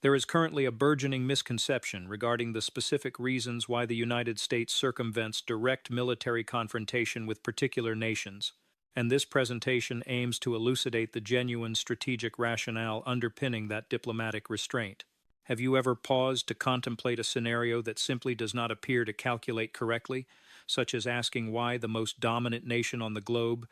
There is currently a burgeoning misconception regarding the specific reasons why the United States circumvents direct military confrontation with particular nations, and this presentation aims to elucidate the genuine strategic rationale underpinning that diplomatic restraint. Have you ever paused to contemplate a scenario that simply does not appear to calculate correctly, such as asking why the most dominant nation on the globe,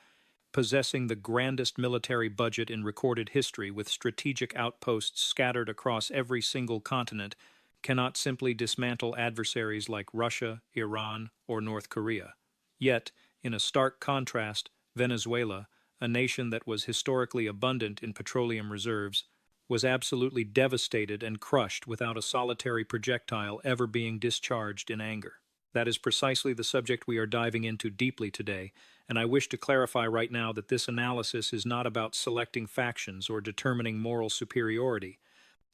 possessing the grandest military budget in recorded history with strategic outposts scattered across every single continent, cannot simply dismantle adversaries like Russia, Iran, or North Korea? Yet, in a stark contrast, Venezuela, a nation that was historically abundant in petroleum reserves, was absolutely devastated and crushed without a solitary projectile ever being discharged in anger. That is precisely the subject we are diving into deeply today, and I wish to clarify right now that this analysis is not about selecting factions or determining moral superiority.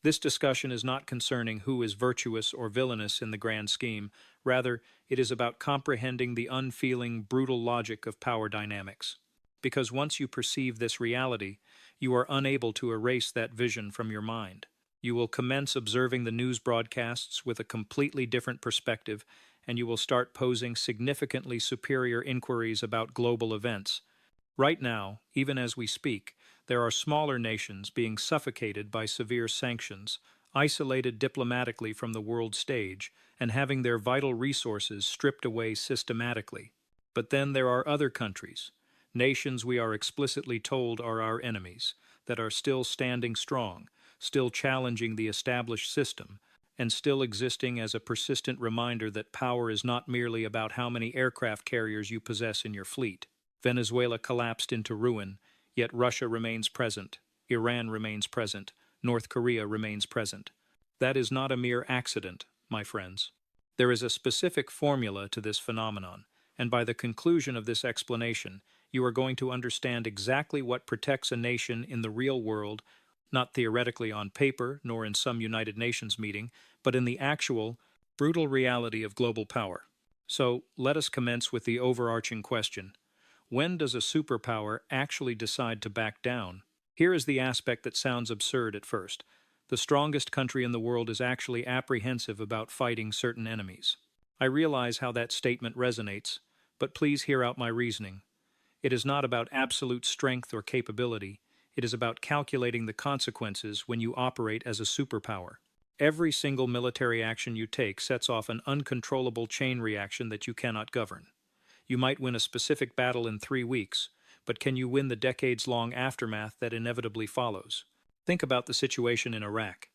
This discussion is not concerning who is virtuous or villainous in the grand scheme. Rather, it is about comprehending the unfeeling, brutal logic of power dynamics. Because once you perceive this reality, you are unable to erase that vision from your mind. You will commence observing the news broadcasts with a completely different perspective, and you will start posing significantly superior inquiries about global events. Right now, even as we speak, there are smaller nations being suffocated by severe sanctions, isolated diplomatically from the world stage, and having their vital resources stripped away systematically. But then there are other countries, nations we are explicitly told are our enemies, that are still standing strong, still challenging the established system, and still existing as a persistent reminder that power is not merely about how many aircraft carriers you possess in your fleet. Venezuela collapsed into ruin, yet Russia remains present, Iran remains present, North Korea remains present. That is not a mere accident, my friends. There is a specific formula to this phenomenon, and by the conclusion of this explanation, you are going to understand exactly what protects a nation in the real world, not theoretically on paper, nor in some United Nations meeting, but in the actual, brutal reality of global power. So, let us commence with the overarching question. When does a superpower actually decide to back down? Here is the aspect that sounds absurd at first. The strongest country in the world is actually apprehensive about fighting certain enemies. I realize how that statement resonates, but please hear out my reasoning. It is not about absolute strength or capability. It is about calculating the consequences when you operate as a superpower. Every single military action you take sets off an uncontrollable chain reaction that you cannot govern. You might win a specific battle in 3 weeks, but can you win the decades-long aftermath that inevitably follows? Think about the situation in Iraq.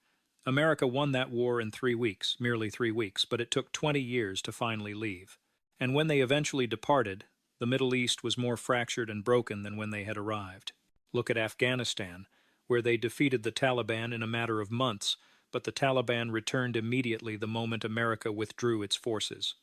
America won that war in 3 weeks, merely 3 weeks, but it took 20 years to finally leave. And when they eventually departed, the Middle East was more fractured and broken than when they had arrived. Look at Afghanistan, where they defeated the Taliban in a matter of months, but the Taliban returned immediately the moment America withdrew its forces.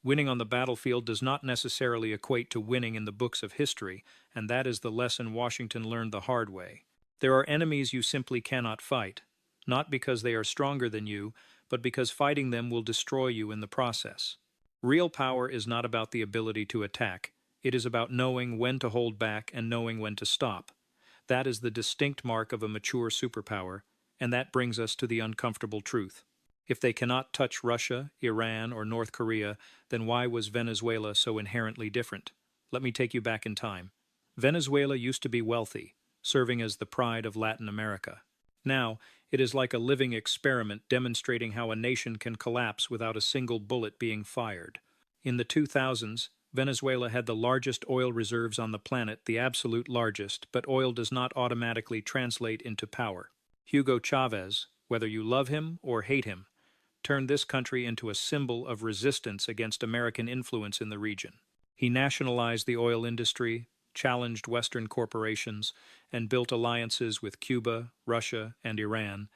Winning on the battlefield does not necessarily equate to winning in the books of history, and that is the lesson Washington learned the hard way. There are enemies you simply cannot fight, not because they are stronger than you, but because fighting them will destroy you in the process. Real power is not about the ability to attack. It is about knowing when to hold back and knowing when to stop. That is the distinct mark of a mature superpower, and that brings us to the uncomfortable truth. If they cannot touch Russia, Iran, or North Korea, then why was Venezuela so inherently different? Let me take you back in time. Venezuela used to be wealthy, serving as the pride of Latin America. Now, it is like a living experiment demonstrating how a nation can collapse without a single bullet being fired. In the 2000s, Venezuela had the largest oil reserves on the planet, the absolute largest, but oil does not automatically translate into power. Hugo Chavez, whether you love him or hate him, turned this country into a symbol of resistance against American influence in the region. He nationalized the oil industry, challenged Western corporations, and built alliances with Cuba, Russia, and Iran,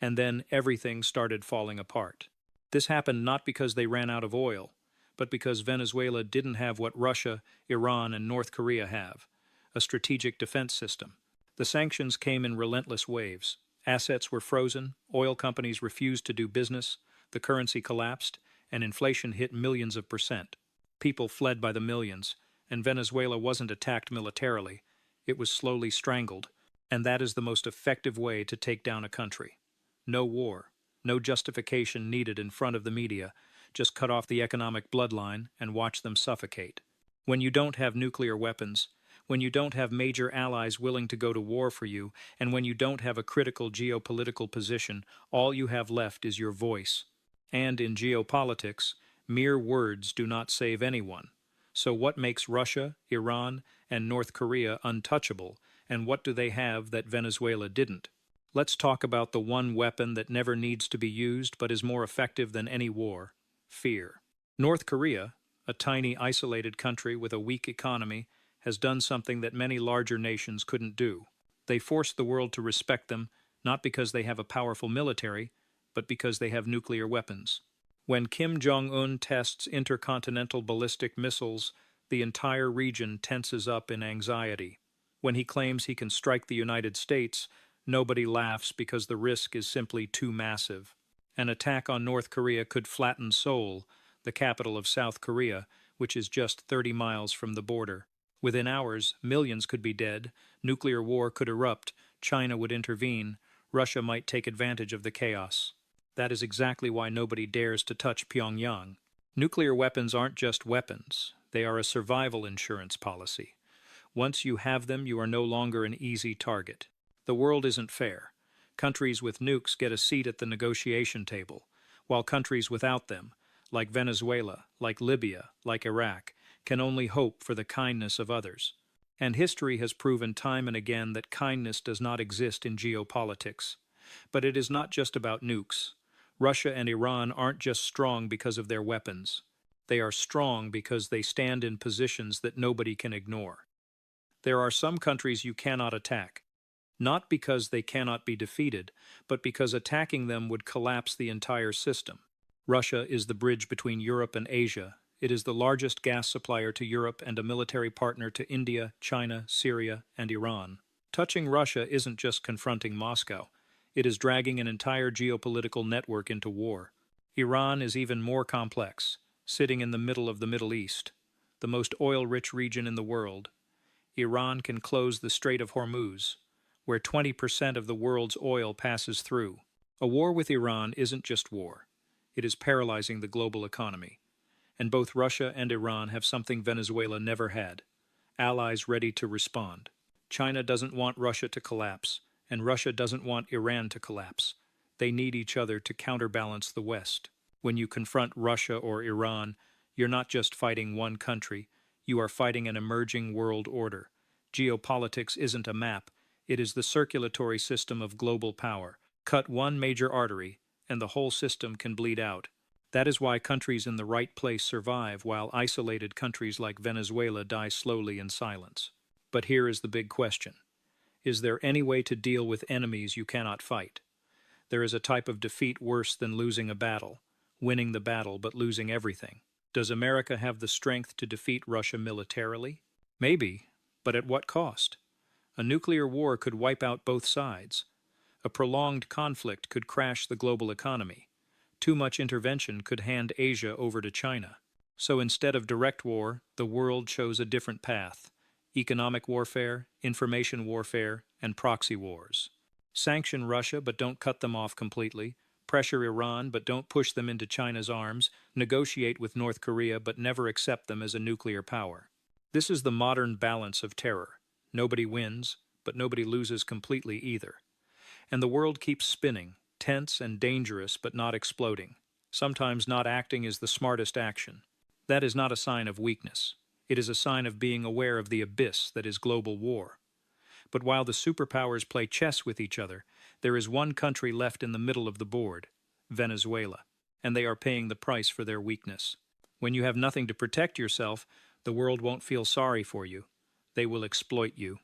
and then everything started falling apart. This happened not because they ran out of oil, but because Venezuela didn't have what Russia, Iran, and North Korea have, a strategic defense system. The sanctions came in relentless waves. Assets were frozen, oil companies refused to do business, the currency collapsed, and inflation hit millions of percent. People fled by the millions, and Venezuela wasn't attacked militarily. It was slowly strangled, and that is the most effective way to take down a country. No war. No justification needed in front of the media. Just cut off the economic bloodline and watch them suffocate. When you don't have nuclear weapons, when you don't have major allies willing to go to war for you, and when you don't have a critical geopolitical position, all you have left is your voice. And in geopolitics, mere words do not save anyone. So what makes Russia, Iran, and North Korea untouchable, and what do they have that Venezuela didn't? Let's talk about the one weapon that never needs to be used but is more effective than any war: fear. North Korea, a tiny isolated country with a weak economy, has done something that many larger nations couldn't do. They forced the world to respect them, not because they have a powerful military, but because they have nuclear weapons. When Kim Jong-un tests intercontinental ballistic missiles, the entire region tenses up in anxiety. When he claims he can strike the United States, nobody laughs because the risk is simply too massive. An attack on North Korea could flatten Seoul, the capital of South Korea, which is just 30 miles from the border. Within hours, millions could be dead, nuclear war could erupt, China would intervene, Russia might take advantage of the chaos. That is exactly why nobody dares to touch Pyongyang. Nuclear weapons aren't just weapons, they are a survival insurance policy. Once you have them, you are no longer an easy target. The world isn't fair. Countries with nukes get a seat at the negotiation table, while countries without them, like Venezuela, like Libya, like Iraq, can only hope for the kindness of others. And history has proven time and again that kindness does not exist in geopolitics. But it is not just about nukes. Russia and Iran aren't just strong because of their weapons. They are strong because they stand in positions that nobody can ignore. There are some countries you cannot attack, not because they cannot be defeated, but because attacking them would collapse the entire system. Russia is the bridge between Europe and Asia. It is the largest gas supplier to Europe and a military partner to India, China, Syria, and Iran. Touching Russia isn't just confronting Moscow. It is dragging an entire geopolitical network into war. Iran is even more complex, sitting in the middle of the Middle East, the most oil-rich region in the world. Iran can close the Strait of Hormuz, where 20% of the world's oil passes through. A war with Iran isn't just war. It is paralyzing the global economy. And both Russia and Iran have something Venezuela never had: allies ready to respond. China doesn't want Russia to collapse, and Russia doesn't want Iran to collapse. They need each other to counterbalance the West. When you confront Russia or Iran, you're not just fighting one country, you are fighting an emerging world order. Geopolitics isn't a map, it is the circulatory system of global power. Cut one major artery, and the whole system can bleed out. That is why countries in the right place survive, while isolated countries like Venezuela die slowly in silence. But here is the big question. Is there any way to deal with enemies you cannot fight? There is a type of defeat worse than losing a battle, winning the battle but losing everything. Does America have the strength to defeat Russia militarily? Maybe, but at what cost? A nuclear war could wipe out both sides. A prolonged conflict could crash the global economy. Too much intervention could hand Asia over to China. So instead of direct war, the world chose a different path: economic warfare, information warfare, and proxy wars. Sanction Russia but don't cut them off completely. Pressure Iran but don't push them into China's arms. Negotiate with North Korea but never accept them as a nuclear power. This is the modern balance of terror. Nobody wins, but nobody loses completely either. And the world keeps spinning, tense and dangerous but not exploding. Sometimes not acting is the smartest action. That is not a sign of weakness. It is a sign of being aware of the abyss that is global war. But while the superpowers play chess with each other, there is one country left in the middle of the board: Venezuela. And they are paying the price for their weakness. When you have nothing to protect yourself, the world won't feel sorry for you. They will exploit you.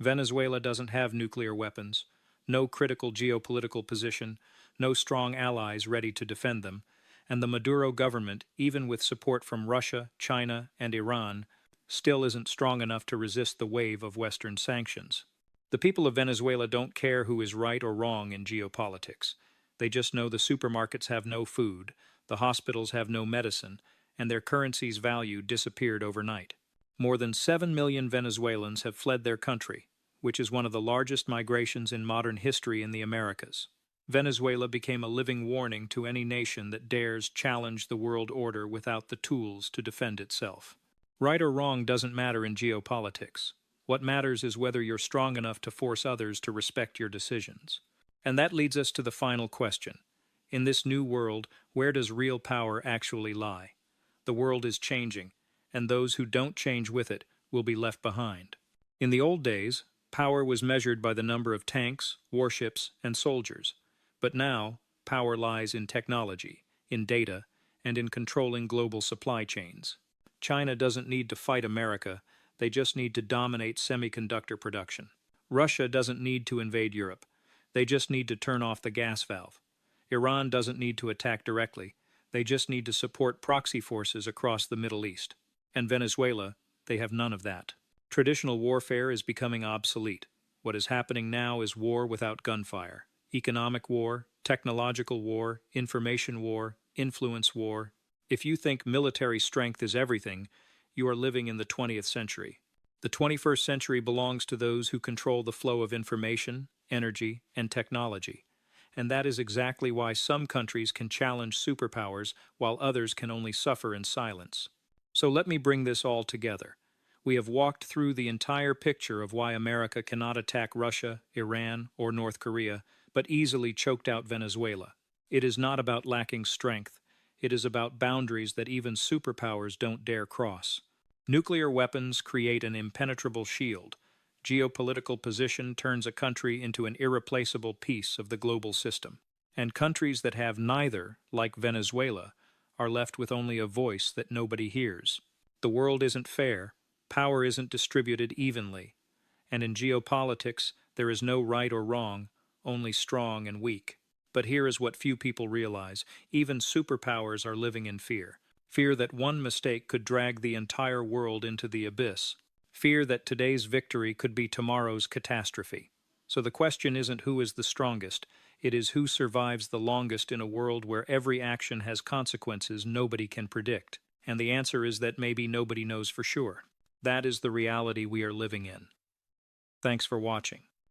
Venezuela doesn't have nuclear weapons, no critical geopolitical position, no strong allies ready to defend them, and the Maduro government, even with support from Russia, China, and Iran, still isn't strong enough to resist the wave of Western sanctions. The people of Venezuela don't care who is right or wrong in geopolitics. They just know the supermarkets have no food, the hospitals have no medicine, and their currency's value disappeared overnight. More than 7 million Venezuelans have fled their country, which is one of the largest migrations in modern history in the Americas. Venezuela became a living warning to any nation that dares challenge the world order without the tools to defend itself. Right or wrong doesn't matter in geopolitics. What matters is whether you're strong enough to force others to respect your decisions. And that leads us to the final question. In this new world, where does real power actually lie? The world is changing, and those who don't change with it will be left behind. In the old days, power was measured by the number of tanks, warships, and soldiers. But now, power lies in technology, in data, and in controlling global supply chains. China doesn't need to fight America, they just need to dominate semiconductor production. Russia doesn't need to invade Europe, they just need to turn off the gas valve. Iran doesn't need to attack directly, they just need to support proxy forces across the Middle East. And Venezuela, they have none of that. Traditional warfare is becoming obsolete. What is happening now is war without gunfire. Economic war, technological war, information war, influence war. If you think military strength is everything, you are living in the 20th century. The 21st century belongs to those who control the flow of information, energy, and technology. And that is exactly why some countries can challenge superpowers while others can only suffer in silence. So let me bring this all together. We have walked through the entire picture of why America cannot attack Russia, Iran, or North Korea, but easily choked out Venezuela. It is not about lacking strength. It is about boundaries that even superpowers don't dare cross. Nuclear weapons create an impenetrable shield. Geopolitical position turns a country into an irreplaceable piece of the global system. And countries that have neither, like Venezuela, are left with only a voice that nobody hears. The world isn't fair. Power isn't distributed evenly. And in geopolitics, there is no right or wrong, only strong and weak. But here is what few people realize. Even superpowers are living in fear. Fear that one mistake could drag the entire world into the abyss. Fear that today's victory could be tomorrow's catastrophe. So the question isn't who is the strongest, it is who survives the longest in a world where every action has consequences nobody can predict. And the answer is that maybe nobody knows for sure. That is the reality we are living in. Thanks for watching.